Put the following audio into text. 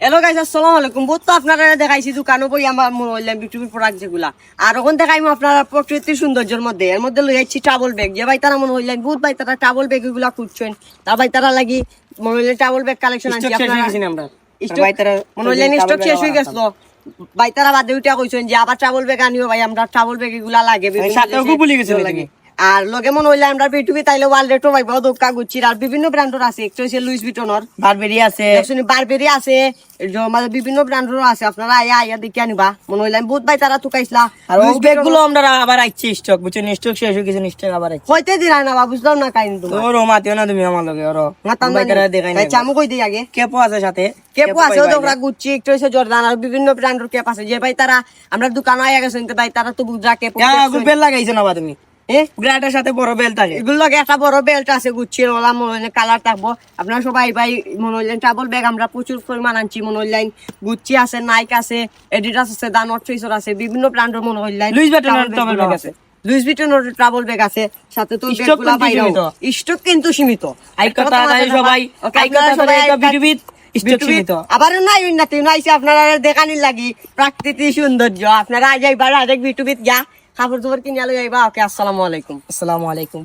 Hello guys, আসসালামু আলাইকুম। বহুত তো আপনারা দেখাইছি দোকানও বই আমার মনে হইলাম বিটুবির প্রোডাক্ট যেগুলা, আর ওখান দেখাইমু আপনারা প্রকৃতির সৌন্দর্যের মধ্যে। এর মধ্যে লই আইছি ট্রাভেল ব্যাগ, যে ভাই তারা মনে হইলেন বহুত ভাই তারা ট্রাভেল ব্যাগ এগুলা খুঁজছেন, তার ভাই তারা লাগি মনে হইলেন ট্রাভেল ব্যাগ কালেকশন আনছি আপনারা। মনে হইলেন স্টক শেষ হয়ে গেছিল, ভাই তারা বাদে উঠা কইছেন যে আবার ট্রাভেল ব্যাগ আনিও ভাই, আমরা ট্রাভেল ব্যাগ এগুলা লাগে লাগে। আর লগে মনে হইলে আমরা বিটুবি তাইলে ওয়ালরেটো ভাই বহুত দোকা গুচ্ছির আর বিভিন্ন ব্র্যান্ডের আছে। একটা হইছে লুইস ভিটনের, বারবেরি আছে, বারবেরি আছে, মানে বিভিন্ন ব্র্যান্ডের আছে। আপনারা আইয়া দেখে আনিবা। মনে হইলাম বহুত ভাই তারা তুকাইছিলা। আর ওই ব্যাগ গুলো আমরা আবার আইছি স্টক, বুঝছেন? স্টক শেষ হয়ে গেছে, স্টক আবার আইছি। হইতে দিরা না বা, বুঝলাম না কাহিনী তোমার। তোর মাতিও না তুমি আমার লগে, ওরো মাতাম ভাই তারা দেখাই না। চামু কই দিই আগে। কেপো আছে সাথে, কেপো আছে, ওরা গুচ্ছি, একটু হইছে জর্দান, আর বিভিন্ন ব্র্যান্ডের কেপ আছে। যে ভাই তারা আমরা দোকানে আইয়া গেছেন, ভাই তারা তো বুঝরা কেপ বেল লাগাইছো না বা তুমি? ব্র্যান্ডের সাথে বড় বেল থাকে, এগুলো লগে একটা বড় বেল্ট আছে গুচ্ছির, ওলা মনে হইলেন কালার থাকবো। আপনারা সবাই ভাই মনে হইলেন ট্রাভেল ব্যাগ আমরা প্রচুর পরিমাণ আনছি। মনে হইলেন গুচ্ছি আছে, নাইক আছে, এডিডাস আছে, দা নর্থ ফেসর আছে, বিভিন্ন ব্র্যান্ডের মনে হইলেন লুইস ভিটনের ট্রাভেল ব্যাগ আছে, লুইস ভিটনের ট্রাভেল ব্যাগ আছে। সাথে তো ব্যাগগুলো বাইরে স্টক কিন্তু সীমিত। আবার নাই উন্নতি নাইছে আপনারা দেখানির লাগি প্রাকৃতিক সৌন্দর্য। আপনারা আজ যাইবার আরেক বিটুবিত গা কাপড় চোপড় কিনে লই যাইবা। ওকে, আসসালামু আলাইকুম। আসসালামু আলাইকুম।